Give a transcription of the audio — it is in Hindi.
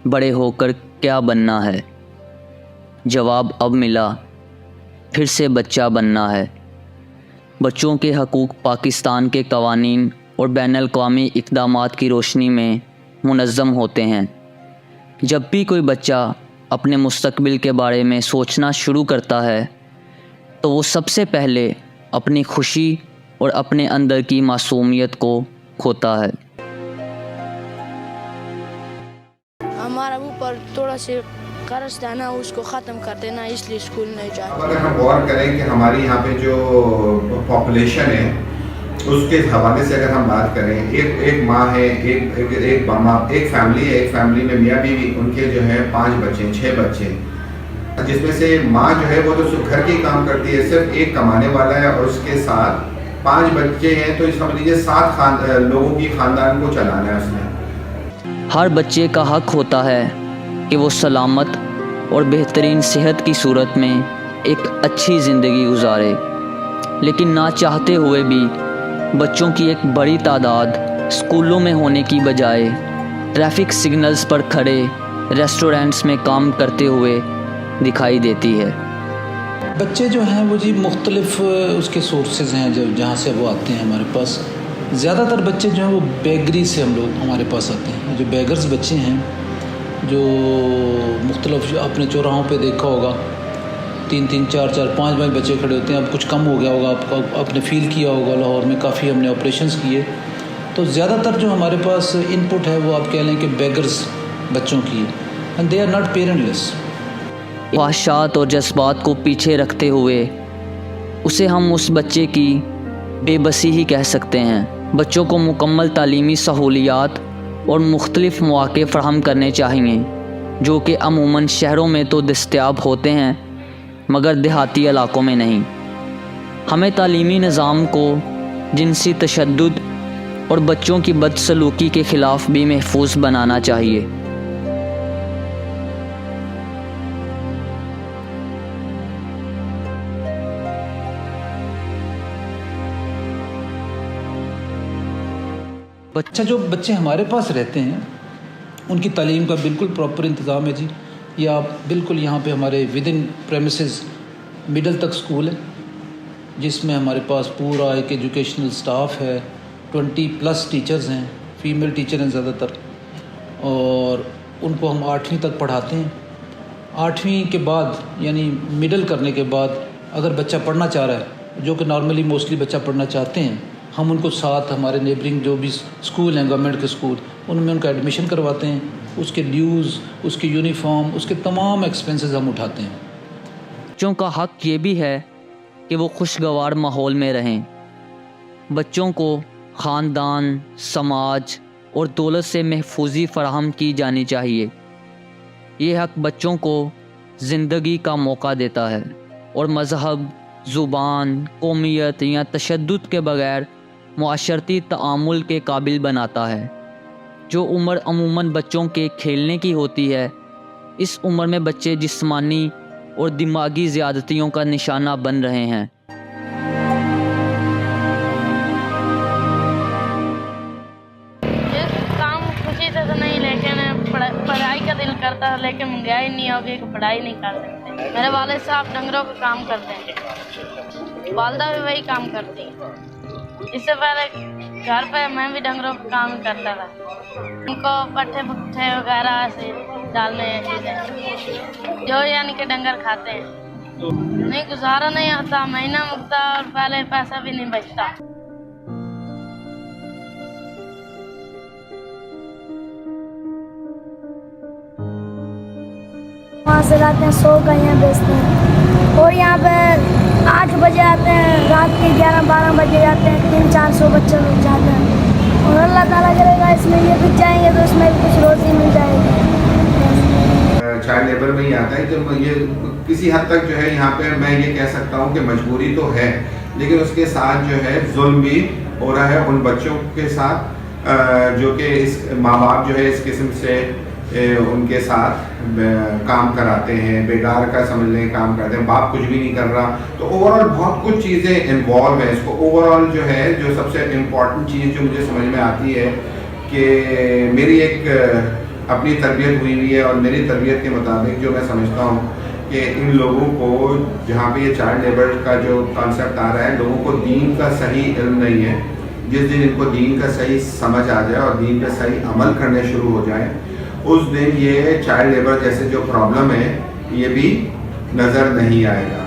बड़े होकर क्या बनना है? जवाब अब मिला, फिर से बच्चा बनना है। बच्चों के हकूक़ पाकिस्तान के कवानीन और बैनुल-अक़वामी इक़दामात की रोशनी में मुनज़्ज़म होते हैं। जब भी कोई बच्चा अपने मुस्तक़बिल के बारे में सोचना शुरू करता है तो वो सबसे पहले अपनी खुशी और अपने अंदर की मासूमियत को खोता है। हमारा ऊपर थोड़ा से कर्ज था ना, उसको ख़त्म कर देना, इसलिए स्कूल नहीं जाते। अगर हम गौर करें कि हमारी यहाँ पे जो पॉपुलेशन है उसके हवाले से अगर हम बात करें, एक माँ है, एक फैमिली है, एक फैमिली में मियाँ बीवी, उनके जो है 5 बच्चे 6 बच्चे, जिसमें से माँ जो है वो तो घर की काम करती है, सिर्फ एक कमाने वाला है और उसके साथ 5 बच्चे हैं, तो समझ लीजिए 7 लोगों की ख़ानदान को चलाना है उसने। हर बच्चे का हक होता है कि वो सलामत और बेहतरीन सेहत की सूरत में एक अच्छी ज़िंदगी गुजारे, लेकिन ना चाहते हुए भी बच्चों की एक बड़ी तादाद स्कूलों में होने की बजाय ट्रैफिक सिग्नल्स पर खड़े रेस्टोरेंट्स में काम करते हुए दिखाई देती है। बच्चे जो हैं वो जी मुख्तलिफ़ उसके सोर्सेज हैं जहाँ से वो आते हैं हमारे पास। ज़्यादातर बच्चे जो हैं वो बेगरी से हमारे पास आते हैं। जो बेगर्स बच्चे हैं, जो मुख्तलिफ़ अपने चौराहों पे देखा होगा, 3-3, 4-4, 5-5 बच्चे खड़े होते हैं। अब कुछ कम हो गया होगा, आपने फील किया होगा, लाहौर में काफ़ी हमने ऑपरेशंस किए, तो ज़्यादातर जो हमारे पास इनपुट है वो आप कह लें कि बेगर्स बच्चों की है, and they are not parentless. ख्वाहिशात और जज्बात को पीछे रखते हुए उसे हम उस बच्चे की बेबसी ही कह सकते हैं। बच्चों को मुकम्मल तालीमी सहूलियात और मुख्तलिफ़ मौक़े फ़राहम करने चाहिए, जो कि अमूमन शहरों में तो दस्तयाब होते हैं मगर देहाती इलाकों में नहीं। हमें तालीमी निज़ाम को जिनसी तशद्दुद और बच्चों की बदसलूकी के ख़िलाफ़ भी महफूज बनाना चाहिए। जो बच्चे हमारे पास रहते हैं उनकी तालीम का बिल्कुल प्रॉपर इंतज़ाम है जी। या बिल्कुल यहाँ पे हमारे विद इन प्रेमिसेस मिडल तक स्कूल है, जिसमें हमारे पास पूरा एक एजुकेशनल स्टाफ है, 20+ टीचर्स हैं, फ़ीमेल टीचर हैं ज़्यादातर, और उनको हम 8वीं तक पढ़ाते हैं। 8वीं के बाद यानी मिडल करने के बाद अगर बच्चा पढ़ना चाह रहा है, जो कि नॉर्मली मोस्टली बच्चा पढ़ना चाहते हैं, हम उनको साथ हमारे नेबरिंग जो भी स्कूल हैं गवर्नमेंट के स्कूल, उनमें उनका एडमिशन करवाते हैं। उसके ड्यूज़, उसकी यूनिफॉर्म, उसके तमाम एक्सपेंसेस हम उठाते हैं। बच्चों का हक ये भी है कि वो खुशगवार माहौल में रहें। बच्चों को ख़ानदान, समाज और दौलत से महफूजी फ़राहम की जानी चाहिए। ये हक बच्चों को ज़िंदगी का मौका देता है और मज़हब, ज़ुबान, कौमियत या तशद्दुद के बग़ैर मुआशरती तआमुल के काबिल बनाता है। जो उम्र अमूमन बच्चों के खेलने की होती है, इस उम्र में बच्चे जिस्मानी और दिमागी ज़्यादतियों का निशाना बन रहे हैं। ये काम खुशी से तो नहीं, लेकिन पढ़ाई का दिल करता है, लेकिन महंगाई नहीं होगी कि पढ़ाई नहीं कर सकते। मेरे वाले साहब डंगरों का काम करते हैं, वालदा भी वही काम करती है। इससे पहले घर पे मैं भी डंगरों का काम करता था, उनको पट्टे पुट्ठे वगैरह से डालने हैं चीज़ें जो यानी कि डंगर खाते हैं। नहीं गुजारा नहीं होता, महीना मुकता और पहले पैसा भी नहीं बचता। वहाँ से लाते हैं 100 का, यहाँ बेचते हैं, और यहाँ पे 8 बजे आते हैं, रात के 11-12 बजे जाते हैं, 300-400 बच्चे लोग जाते हैं। और अल्लाह ताला करेगा इसमें ये बिक जाएंगे तो इसमें भी कुछ रोज़ी मिल जाएगी। चाइल्ड लेबर में ही आता है। तो ये किसी हद तक जो है यहाँ पे मैं ये कह सकता हूँ कि मजबूरी तो है, लेकिन उसके साथ जो है जुल्म भी हो रहा है उन बच्चों के साथ, जो कि इस माँ बाप जो है इस किस्म से उनके साथ काम कराते हैं, बेकार का समझ लें काम करते हैं, बाप कुछ भी नहीं कर रहा। तो ओवरऑल बहुत कुछ चीज़ें इन्वॉल्व है। इसको ओवरऑल जो है, जो सबसे इम्पॉर्टेंट चीज़ जो मुझे समझ में आती है कि मेरी एक अपनी तरबियत हुई है और मेरी तरबियत के मुताबिक जो मैं समझता हूँ कि इन लोगों को जहाँ पे ये चाइल्ड लेबर का जो कॉन्सेप्ट आ रहा है, लोगों को दीन का सही इल्म नहीं है। जिस दिन इनको दीन का सही समझ आ जाए और दीन पे सही अमल करने शुरू हो जाए, उस दिन ये चाइल्ड लेबर जैसे जो प्रॉब्लम है ये भी नज़र नहीं आएगा।